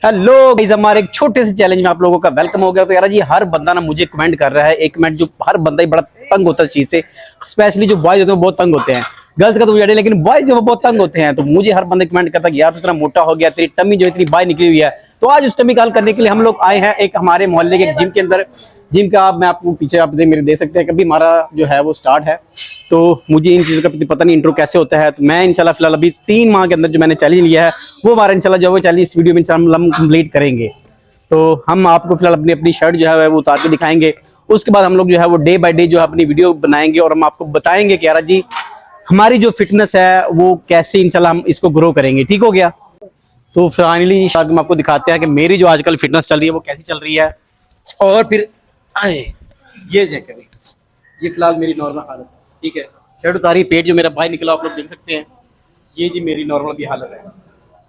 Hello guys, हमारे एक छोटे से चैलेंज में आप लोगों का वेलकम हो गया। तो यार जी हर बंदा ना मुझे कमेंट कर रहा है, एक कमेंट जो हर बंदा ही बड़ा तंग होता है इस चीज से। स्पेशली जो बॉयज होते हैं वो बहुत तंग होते हैं, गर्ल्स का तो वीडियो, लेकिन बॉयज जो बहुत तंग होते हैं। तो मुझे हर बंदा कमेंट करता है कि यार तू इतना मोटा हो गया, तेरी टम्मी जो इतनी बाहर निकली हुई है। तो आज उस टम्मी कॉल करने के लिए हम लोग आए हैं एक हमारे मोहल्ले के जिम के अंदर। जिम का मैं आपको पीछे आप मेरे देख सकते हैं, कभी हमारा जो है वो स्टार्ट है। तो मुझे इन चीज़ों का पता नहीं इंट्रो कैसे होता है। तो मैं इंशाल्लाह फिलहाल अभी 3 माह के अंदर जो मैंने चैलेंज लिया है वो हमारा इंशाल्लाह जो वो चैलेंज इस वीडियो में हम कंप्लीट करेंगे। तो हम आपको फिलहाल अपनी अपनी शर्ट जो है वो उतार के दिखाएंगे। उसके बाद हम लोग जो है वो डे बाय डे जो है अपनी वीडियो बनाएंगे और हम आपको बताएंगे कि यार जी हमारी जो फिटनेस है वो कैसे इंशाल्लाह हम इसको ग्रो करेंगे। ठीक हो गया। तो फाइनली हम आपको दिखाते हैं कि मेरी जो आजकल फिटनेस चल रही है वो कैसी चल रही है। और फिर आए ये चेक करें, ये फिलहाल मेरी नॉर्मल हालत है। ठीक है, शर्ट उतारी, पेट जो मेरा बाहर निकला आप लोग देख सकते हैं। ये जी मेरी नॉर्मल की हालत है।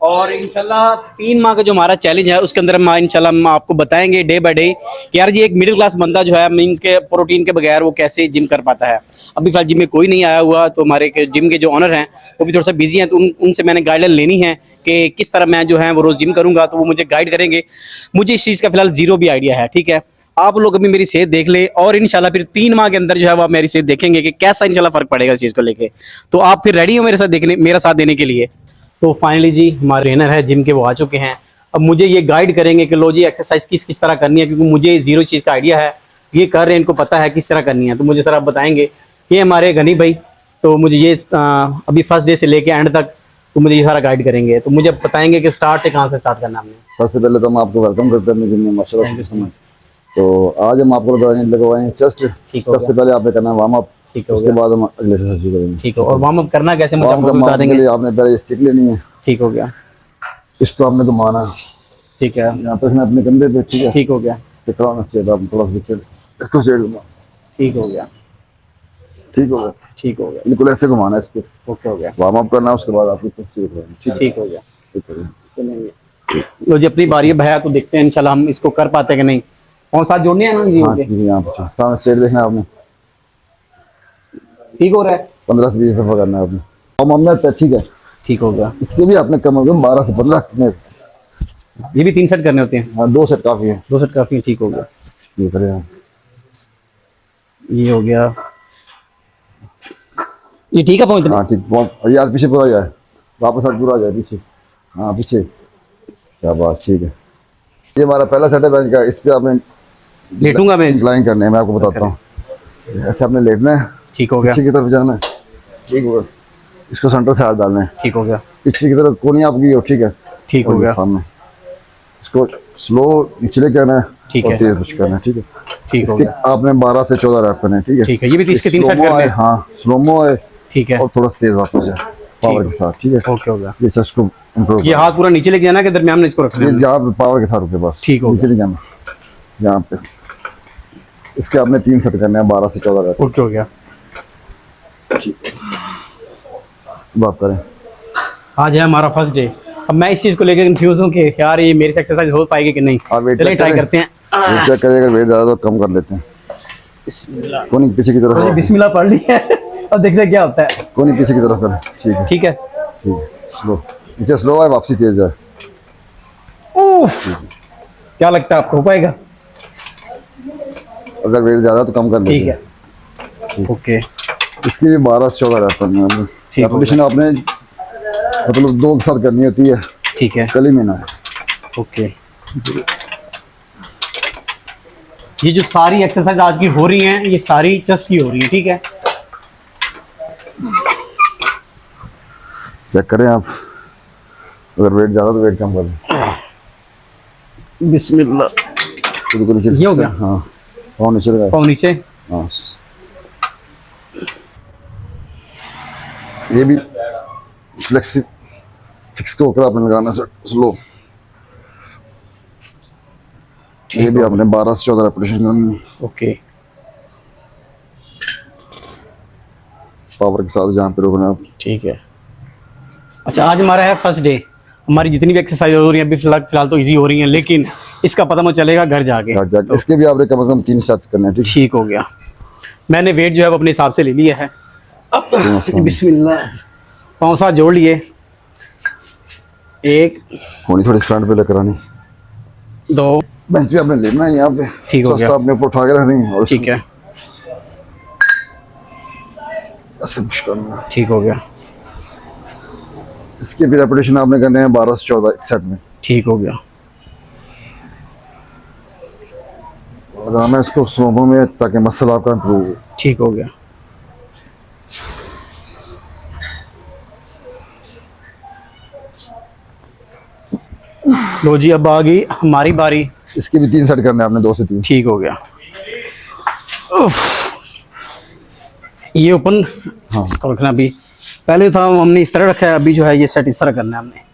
और इंशाल्लाह 3 माह का जो हमारा चैलेंज है उसके अंदर हम इंशाल्लाह हम आपको बताएंगे डे बाय डे कि यार जी एक मिडिल क्लास बंदा जो है मीन्स के प्रोटीन के बगैर वो कैसे जिम कर पाता है। अभी फिलहाल जिम में कोई नहीं आया हुआ, तो हमारे जिम के जो ऑनर हैं वो भी थोड़ा सा बिजी हैं। तो उनसे मैंने गाइडलाइन लेनी है कि किस तरह मैं जो है वो रोज़ जिम करूँगा, तो वो मुझे गाइड करेंगे। मुझे इस चीज़ का फिलहाल जीरो भी आइडिया है। ठीक है, आप लोग अभी मेरी सेहत देख ले और इंशाल्लाह फिर 3 माह के अंदर जो है वो आप मेरी सेहत देखेंगे कि कैसा इंशाल्लाह फर्क पड़ेगा इस चीज़ को लेके। तो आप फिर रेडी हो मेरा साथ देने के लिए। तो फाइनली जी हमारे ट्रेनर है जिम के, वो आ चुके हैं। अब मुझे ये गाइड करेंगे कि लो जी एक्सरसाइज किस किस तरह करनी है, क्योंकि मुझे जीरो चीज़ का आइडिया है। ये कर रहे हैं, इनको पता है किस तरह करनी है। तो मुझे सर आप बताएंगे। ये हमारे गनी भाई, तो मुझे ये अभी फर्स्ट डे से लेके एंड तक तो मुझे ये सारा गाइड करेंगे। तो मुझे बताएंगे कि स्टार्ट से कहाँ से स्टार्ट करना है हमने। सबसे पहले तो हम आपको वेलकम करते हैं जिम में, माशाल्लाह। Thank you so much. तो आज हम आपको लगवाएंगे चेस्ट। सबसे पहले आपने करना है वार्म अप। ठीक है, उसके बाद हम अगले एक्सरसाइज शुरू करेंगे। ठीक है। और वार्म अप करना कैसे मुझे वार्म आप बता अप के देंगे। लिए आपने पहले स्टिक लेनी है। ठीक हो गया। इसको आपने घुमाना है। ठीक है, यहाँ पे अपने कंधे पे। ठीक है, ठीक हो गया। टिकड़ा होना चाहिए, आप थोड़ा सा इसको साइड घुमा। ठीक हो गया। ठीक हो गया। ठीक हो गया। बिल्कुल ऐसे घुमाना है इसको। ओके हो गया। वार्म अप करना है, उसके बाद आपकी चेस्ट शुरू करेंगे। ठीक हो गया। ठीक है, चलेंगे। लो जी अपनी बारी है भैया, तो देखते हैं इंशाल्लाह हम इसको कर पाते हैं कि नहीं। और साथ जोड़ने हैं ना जी। हाँ ओके, जी, यहाँ पे सामने साइड देखना है आपने। ठीक हो रहा है। 15 से 20 दफा करना है आपने। वार्म अप में ठीक है। ठीक हो गया। इसके भी आपने कम हो गया 12 से 15 करने। ये भी 3 सेट करने होते हैं। हाँ, 2 सेट काफी है। 2 सेट काफी है। ठीक हो गया। ये करें आप। ये हो गया। ये ठीक है पहुंचना। हाँ ठीक, बहुत यार पीछे पूरा जाए, वापस हाथ पूरा जाए पीछे। हाँ पीछे, क्या बात। ठीक है, ये हमारा पहला सेट है बेंच का। इस पे आपने लेटूंगा मैं। इंक्लाइन करने है, मैं आपको बताता हूँ। ऐसे आपने लेटना है, ठीक हो गया। पीछे की तरफ जाना है। ठीक हो गया। इसको सेंटर से हाथ डालना है। ठीक हो गया। पीछे की तरफ कोनी आपकी हो। ठीक है, ठीक हो गया। सामने इसको स्लो निचले करना है। ठीक और है। तेज पुश करना है। ठीक है, ठीक हो इसके गया। आपने 12 से 14 रैप करने हैं। ठीक है, ठीक है। ये भी इसके 3 सेट स्लोमो करने है। हैं। हाँ स्लोमो है। ठीक है। और थोड़ा तेज वापस जाए पावर के साथ। ठीक है, ओके हो गया। ये चेस्ट को इम्प्रूव। ये हाथ पूरा नीचे लेके जाना के दरमियान में इसको रखना है। यहाँ पे पावर के साथ रुके बस। ठीक हो नीचे नहीं जाना। यहाँ पे इसके आपने 3 सेट करने हैं, 12 से 14 रैप। ओके हो गया। बात करें। आज है हमारा फर्स्ट डे। अब मैं इस चीज को लेकर कंफ्यूज हूँ कि यार ये मेरी से एक्सरसाइज हो पाएगी कि नहीं। आप वेट चलिए ट्राई करते हैं। वेट चेक करिएगा, वेट ज्यादा तो कम कर लेते हैं। बिस्मिल्लाह। कोनी पीछे की तरफ। बिस्मिल्लाह पढ़ ली है। अब देखते हैं क्या होता है। कोनी पीछे की तरफ करें। ठीक है, ठीक है। ठीक है। स्लो नीचे, स्लो है, वापसी तेज है। उफ, क्या लगता है आपको हो पाएगा। अगर वेट ज्यादा तो कम कर लेते ठीक है। ओके। इसकी भी 12 से 14 रैप करनी है। रेपिटेशन आपने मतलब 2 के साथ करनी होती है। ठीक है। कल ही महीना है। ओके। ये जो सारी एक्सरसाइज आज की हो रही हैं ये सारी चेस्ट की हो रही है। ठीक है। चेक करें आप, अगर वेट ज्यादा तो वेट कम कर दें। बिस्मिल्लाह। खुद को नीचे। ये हो गया। हाँ, पाँव नीचे लगाए। पाँव नीचे। हाँ, ये भी फ्लेक्सी फिक्स को होकर आपने लगाना सर, स्लो। ये भी आपने 12 से 14 रेपिटेशन करनी है। ओके। पावर के साथ जहाँ पे रोकना आप। ठीक है। अच्छा आज हमारा है फर्स्ट डे। हमारी जितनी भी एक्सरसाइज हो रही है अभी फिलहाल तो इजी हो रही हैं, लेकिन इसका पता मुझे चलेगा घर जाके। तो इसके भी आपने कम से कम 3 सेट्स करने हैं। ठीक हो गया। मैंने वेट जो है वो अपने हिसाब से ले लिया है। अब बिस्मिल्लाह, पाँव साथ जोड़ लिए। एक होनी थोड़ी फ्रंट पे लेकर आनी। दो। बेंच पे आपने लेना है यहाँ पे, ठीक हो गया। सस्ता अपने ऊपर उठा के रख देंगे और ठीक है, ऐसे पुश करना। ठीक हो गया, इसके भी रेपिटेशन आपने करने हैं 12 से 14 एक सेट में। ठीक हो गया। लगाना है इसको स्लोमो में ताकि मसल आपका इम्प्रूव हो। ठीक हो गया। लो जी, अब आ गई हमारी बारी। इसके भी 3 सेट करने हैं आपने, 2 से 3। ठीक हो गया। उफ। ये ओपन, हाँ। इसको रखना। अभी पहले था हमने इस तरह रखा है, अभी जो है ये सेट इस तरह करना है हमने।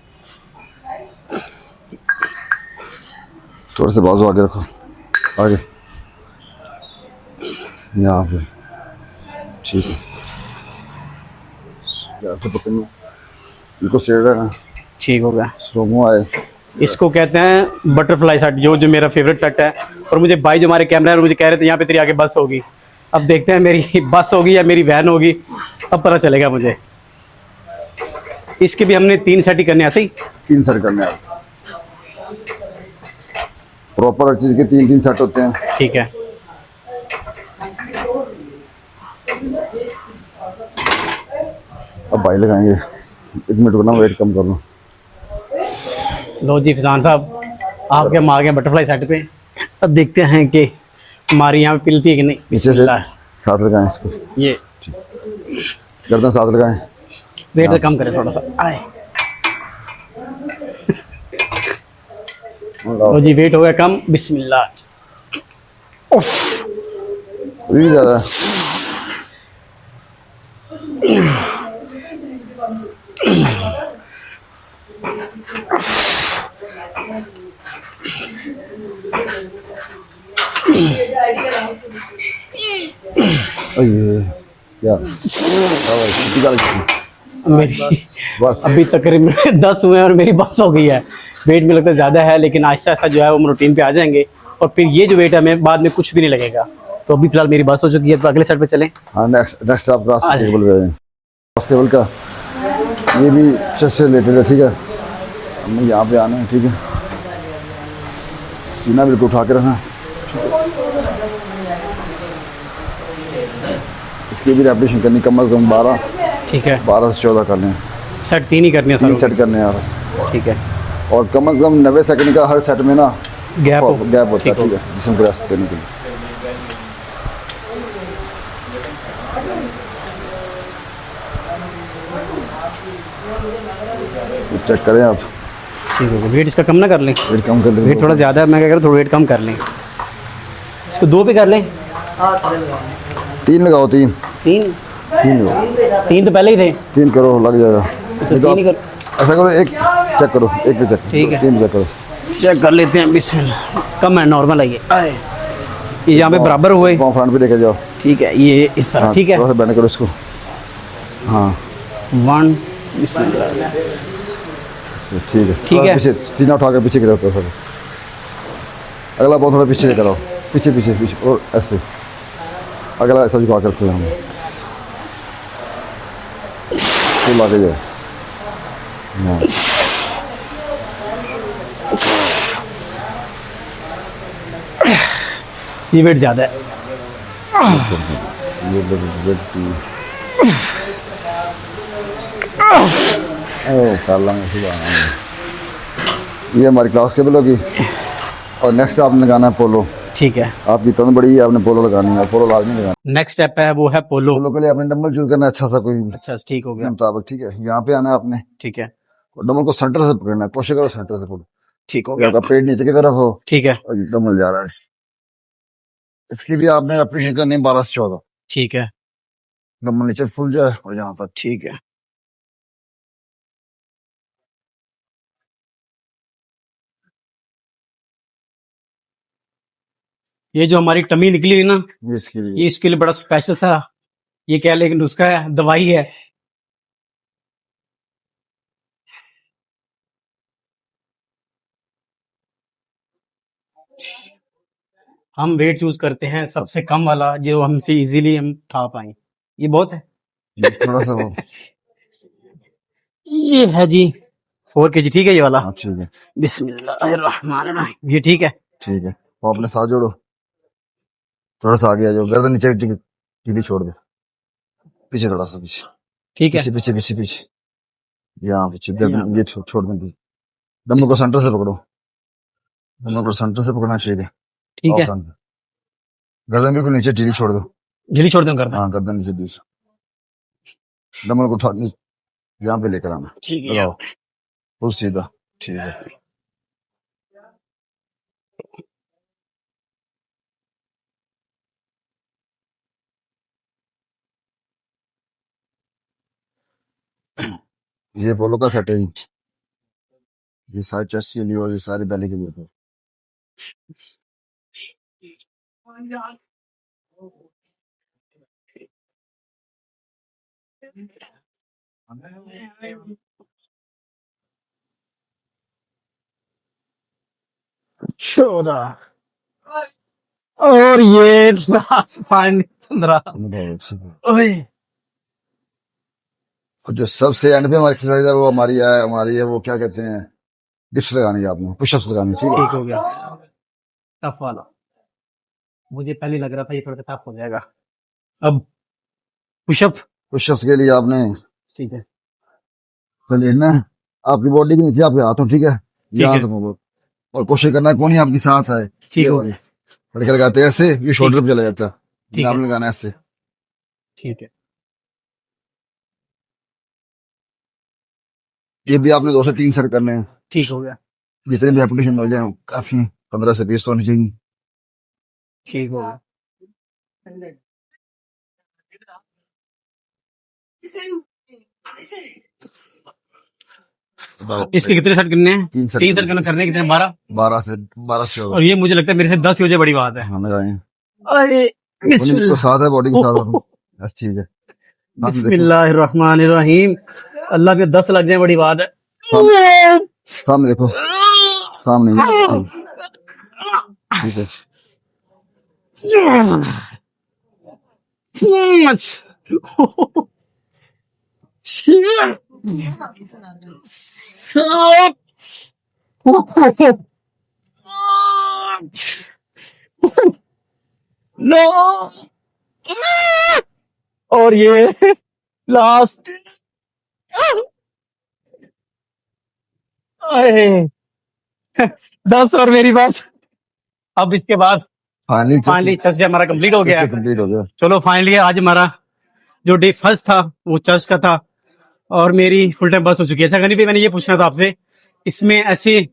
थोड़े से बाजू आगे रखो, आगे यहाँ पे। ठीक है, ऐसे पकड़ना, बिल्कुल स्ट्रेट रहना। ठीक हो गया। स्लोमो आए। इसको कहते हैं बटरफ्लाई सेट, जो जो मेरा फेवरेट सेट है। और मुझे भाई जो हमारे कैमरा है मुझे कह रहे थे यहाँ पे तेरी आगे बस होगी। अब देखते हैं मेरी बस होगी या मेरी वैन होगी, अब पता चलेगा मुझे। इसके भी हमने 3 सेट ही करने हैं, ऐसे ही। 3 सेट करने हैं। प्रॉपर हर चीज के 3-3 सेट होते हैं। ठीक है। अब भाई लगाएंगे, 1 मिनट को ना वेट कम कर लो। लो जी फैजान साहब, आपके हम आ गए बटरफ्लाई सेट पे। अब देखते हैं कि हमारी यहाँ पे पिलती है कि नहीं। नीचे से बिस्मिल्लाह। साथ लगाएं इसको, ये गर्दन साथ लगाएं। वेट तो कम करे थोड़ा सा, आए। लो जी, वेट हो गया कम। बिस्मिल्लाह। उफ। अभी भी ज्यादा है। अये क्या मेरी बस अभी तकरीबन 10 हुए हैं और मेरी बस हो गई है। वेट में लगता है ज़्यादा है, लेकिन आहिस्ता आहिस्ता जो है वो हम रूटीन पे आ जाएंगे। और फिर ये जो वेट है हमें बाद में कुछ भी नहीं लगेगा। तो अभी फिलहाल मेरी बस हो चुकी है, तो अगले सेट पे चलें। हाँ, नेक्स्ट आप क्रॉस टेबल पे आए। क्रॉस टेबल का ये भी चेस्ट से रिलेटेड है। ठीक है, हमें यहाँ पे आना है। ठीक है, सीना बिल्कुल उठा के रखना। इसकी भी रेपिटेशन करनी कम से कम 12। ठीक है। 12 से 14 करने हैं। सेट 3 ही करनी है 3 सर। सेट करने हैं यार। ठीक है। और कम से कम 90 सेकंड का हर सेट में ना गैप हो। गैप होता है। ठीक हो ठीक है, जिसम को रेस्ट देने के लिए। चेक करें आप, ठीक हो गया। वेट इसका कम ना कर लें, वेट कम कर लें। वेट थोड़ा ज़्यादा है। मैं क्या कह रहा हूँ, थोड़ा वेट कम कर लें। इसको 2 पे कर लें। 3 लगाओ, 3 3 लगाओ। 3 तो पहले ही थे। 3 करो, लग जाएगा। अच्छा, 3 ही कर। ऐसा करो, एक चेक करो, एक पे चेक। ठीक है। 3 चेक करो। चेक कर लेते हैं। बिस्मिल्लाह। कम है, नॉर्मल है ये। आए, ये यहाँ पे बराबर हुए। पाँव फ्रंट पे लेके जाओ। ठीक है, ये इस तरह। हाँ, ठीक है। थोड़ा सा बेंड करो इसको। हाँ 1। बिस्मिल्लाह। ठीक है। ठीक थोड़ा है। पीछे सीना उठा के पीछे गिरा होता है। अगला पाँव थोड़ा पीछे लेकर आओ, पीछे पीछे पीछे, और ऐसे अगला ऐसा झुका करते हैं हम। तो लाके जाए। हाँ, ये वेट ज़्यादा है। ये कर लेंगे सुबह। ये हमारी क्लास टेबल होगी। और नेक्स्ट आपने लगाना है पोलो। ठीक है। आपकी तन बड़ी है, आपने पोलो लगानी है। पोलो लाजमी लगाना है। नेक्स्ट स्टेप है वो है पोलो। पोलो के लिए आपने डंबल चूज करना है, अच्छा सा कोई अच्छा, ठीक हो गया। मुताबिक। ठीक है, यहाँ पे आना है आपने। ठीक है। और डंबल को सेंटर से पकड़ना है, कोशिश करो सेंटर से पकड़ो। ठीक हो अगर गया। आपका पेट नीचे की तरफ हो ठीक है। और डंबल जा रहा है। इसकी भी आपने ऑपरेशन करनी है 12 से 14। ठीक है। डंबल नीचे फुल जाए और यहाँ तक। ठीक है। ये जो हमारी टमी निकली है ना, इसके लिए ये इसके लिए बड़ा स्पेशल सा, ये क्या लेकिन नुस्खा है, दवाई है। हम वेट चूज करते हैं सबसे कम वाला, जो हमसे इजीली हम उठा पाए। ये बहुत है। थोड़ा सा वो ये है जी 4 kg ठीक है ये वाला। हाँ ठीक है बिस्मिल्लाहिर्रहमानिर्रहीम, ये ठीक है। ठीक है। वो अपने साथ जोड़ो, थोड़ा सा आगे आ जाओ, गर्दन नीचे टीली छोड़ दो, पीछे थोड़ा सा पीछे, ठीक है। पीछे पीछे पीछे पीछे, यहाँ पीछे गर्दन ये छोड़ दें। डम्बल को सेंटर से पकड़ो, डम्बल को सेंटर से पकड़ना चाहिए। ठीक है, गर्दन बिल्कुल नीचे टीली छोड़ दो। जल्दी छोड़ दूं करना। हाँ गर्दन नीचे बीच, डम्बल को उठा यहाँ पे लेकर आना, ठीक है। लगाओ फुल सीधा। ठीक है। ये पोलो का सेट है, ये सारी चेस्ट के लिए और ये सारी बेली के लिए। चौदह और ये 15। ओए और जो सबसे एंड पे हमारी एक्सरसाइज है वो हमारी है वो क्या कहते हैं, डिप्स लगानी है आपने, पुशअप्स लगानी। ठीक है, ठीक हो गया। टफ वाला मुझे पहले लग रहा था ये थोड़ा सा टफ हो जाएगा। अब पुशअप। पुशअप्स के लिए आपने ठीक है, लेना है आपकी बॉडी के नीचे, आपके हाथों, ठीक है, यहाँ से मोड़ो और कोशिश करना है कौन ही आपके साथ है। ठीक हो गया। लड़के लगाते हैं ऐसे, ये शोल्डर पे चला जाता है, ठीक है। आपने लगाना है ऐसे। ठीक है, ये भी आपने 2 से 3 सेट करने हैं। ठीक हो गया। जितने भी एप्लीकेशन हो जाए काफी, 15 से 20 तो होनी चाहिए। ठीक हो गया। इसके कितने सेट करने हैं? 3 3 सेट करने कितने? 12। 12 से होगा। और ये मुझे लगता है मेरे से 10 ही हो जाए, बड़ी बात है। हाँ लगाएं, अरे तो साथ है बॉडी के साथ। बस ठीक है। बिस्मिल्लाहिर्रहमानिर्रहीम। अल्लाह के 10 लग जाए, बड़ी बात है। सामने देखो, सामने। ठीक है। नो। और ये लास्ट। अरे 10 और मेरी बात। अब इसके बाद फाइनली चर्च हमारा कंप्लीट हो गया है। कंप्लीट हो गया। चलो फाइनली आज हमारा जो डे फर्स्ट था वो चर्च का था और मेरी फुल टाइम बस हो चुकी है। अच्छा गनी भाई, मैंने ये पूछना था आपसे, इसमें ऐसे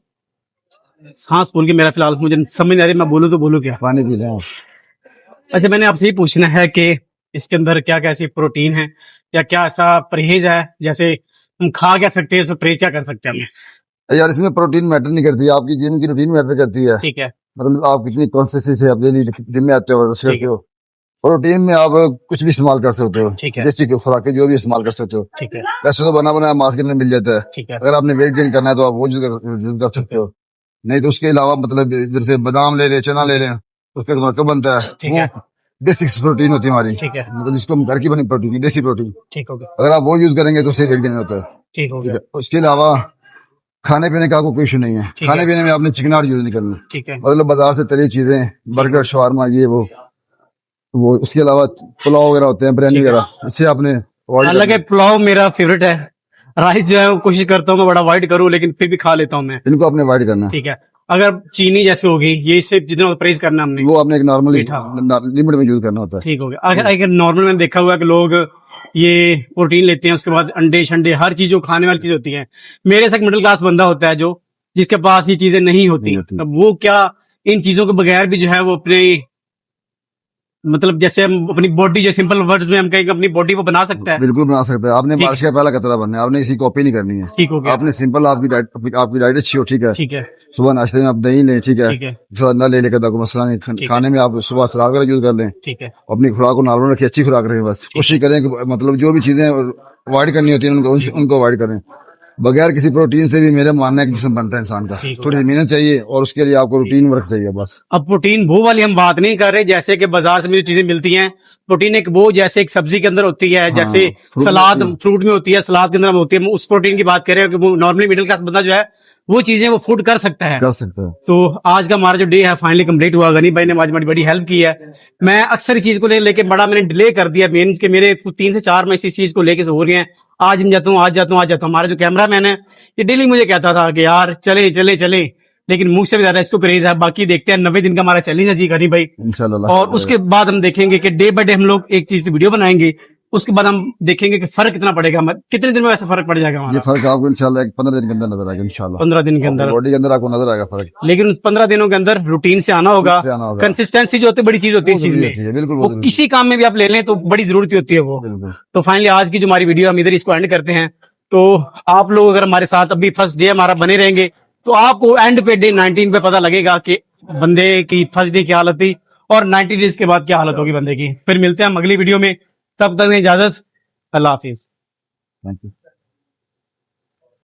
सांस फूल के मेरा फिलहाल मुझे समझ नहीं आ रही, मैं बोलूँ तो बोलूँ क्या? पानी पी लें। अच्छा मैंने आपसे ये पूछना है कि इसके अंदर क्या क्या ऐसी प्रोटीन है या क्या ऐसा परहेज है, जैसे हम खा क्या सकते हैं, इसमें परहेज क्या कर सकते हैं हमें? यार इसमें प्रोटीन मैटर नहीं करती, आपकी जिम की रूटीन मैटर करती है। ठीक है, मतलब आप कितनी कॉन्सिस्टेंसी से आप डेली जिम में आते हो, वर्जिश करते हो। प्रोटीन में आप कुछ भी इस्तेमाल कर सकते हो, ठीक है, देसी की खुराकें जो भी इस्तेमाल कर सकते हो। ठीक है, वैसे तो बना बनाया मांस कितने मिल जाता है। ठीक है, अगर आपने वेट गेन करना है तो आप वो यूज कर सकते हो, नहीं तो उसके अलावा मतलब जैसे बादाम ले रहे, चना ले रहे हैं, उसका मरकब बनता है, ठीक है, बेसिक प्रोटीन होती है हमारी। ठीक है, मतलब जिसको हम घर की बनी प्रोटीन, देसी प्रोटीन, ठीक हो गया, अगर आप वो यूज करेंगे तो उससे वेट गेन होता है। ठीक हो गया, उसके अलावा खाने पीने का आपको कोई इशू नहीं है। खाने पीने में आपने चिकनाट यूज नहीं करना, ठीक है, मतलब बाजार से तली चीजें, बर्गर, शवारमा, ये वो उसके अलावा पुलाव वगैरह होते हैं, बिरयानी वगैरह, इससे आपने हालांकि पुलाव मेरा फेवरेट है, राइस जो है वो कोशिश करता हूँ मैं बड़ा अवॉइड करूँ, लेकिन फिर भी खा लेता हूँ मैं। इनको आपने अवॉइड करना है। ठीक है, अगर चीनी जैसे होगी, ये इससे जितना परहेज करना हमने, वो आपने एक नॉर्मल लिमिट में यूज करना होता है। ठीक हो गया। अगर नॉर्मल मैंने देखा हुआ है कि लोग ये प्रोटीन लेते हैं, उसके बाद अंडे शंडे हर चीज जो खाने वाली चीज होती है, मेरे साथ मिडिल क्लास बंदा होता है जो जिसके पास ये चीजें नहीं होती, तब वो क्या इन चीजों के बगैर भी जो है वो अपने मतलब जैसे हम अपनी बॉडी, जो सिंपल वर्ड्स में हम कहेंगे अपनी बॉडी को बना सकता है? बिल्कुल बना सकते हैं। आपने बारिश का पहला कतरा बनना है, आपने इसी कॉपी नहीं करनी है। ठीक हो गया। आपने सिंपल आपकी डाइट अच्छी हो, ठीक है। ठीक है, सुबह नाश्ते में आप दही लें, ठीक है, ठीक है, जो अंडा ले लेकर कोई मसला नहीं। खाने में आप सुबह सलाद वगैरह यूज कर लें, ठीक है, अपनी खुराक को नॉर्मल रखिए, अच्छी खुराक रखें। बस कोशिश करें कि मतलब जो भी चीजें अवॉइड करनी होती है उनको अवॉइड करें। बगैर किसी प्रोटीन से भी मेरे मानना है कि जिस्म बनता है इंसान का। थोड़ी सी मेहनत चाहिए और उसके लिए आपको रूटीन वर्क चाहिए बस। अब प्रोटीन वो वाली हम बात नहीं कर रहे जैसे कि बाजार से मुझे चीजें मिलती हैं। प्रोटीन एक वो जैसे एक सब्जी के अंदर होती है, जैसे fruit में सलाद होती है। फ्रूट में होती है, सलाद के अंदर होती है, उस प्रोटीन की बात कर रहे हैं कि नॉर्मली मिडिल क्लास बंदा जो है वो चीजें वो फूड कर सकता है। कर सकते हैं। तो आज का हमारा जो डे है फाइनली कंप्लीट हुआ। गनी भाई ने आज बड़ी बड़ी हेल्प की है। मैं अक्सर इस चीज को लेके बड़ा मैंने डिले कर दिया, मीन्स के मेरे 3 से 4 महीने इस चीज को लेके हो रही हैं। आज हम जाता हूँ, आज जाता हूँ, आज जाता हूँ। हमारा जो कैमरा मैन है ये डेली मुझे कहता था कि यार चले चले चले, लेकिन मुझ से भी ज्यादा इसको क्रेज है। बाकी देखते हैं 90 दिन का हमारा चैलेंज है जी गनी भाई, इंशाल्लाह। और उसके बाद हम देखेंगे कि डे बाय डे हम लोग एक चीज की वीडियो बनाएंगे। उसके बाद हम देखेंगे कि फर्क कितना पड़ेगा, कितने दिन में वैसे फर्क पड़ जाएगा ये हमारा। फर्क आपको इंशाल्लाह 15 दिन के अंदर नजर आएगा इंशाल्लाह। 15 दिन के अंदर बॉडी के अंदर आपको नजर आएगा फर्क। लेकिन उस 15 दिनों के अंदर रूटीन से आना होगा। से आना होगा। कंसिस्टेंसी जो होती है बड़ी चीज होती है इस चीज में, बिल्कुल वो किसी काम में भी आप ले लें तो बड़ी जरूरत होती है वो। बिल्कुल। तो फाइनली आज की जो हमारी वीडियो हम इधर इसको एंड करते हैं। तो आप लोग अगर हमारे साथ अभी फर्स्ट डे हमारा बने रहेंगे तो आपको एंड पे डे 19 पे पता लगेगा कि बंदे की फर्स्ट डे क्या हालत थी और 90 डेज के बाद क्या हालत होगी बंदे की। फिर मिलते हैं हम अगली वीडियो में, तब तक इजाजत, अल्लाह हाफिज। Thank you.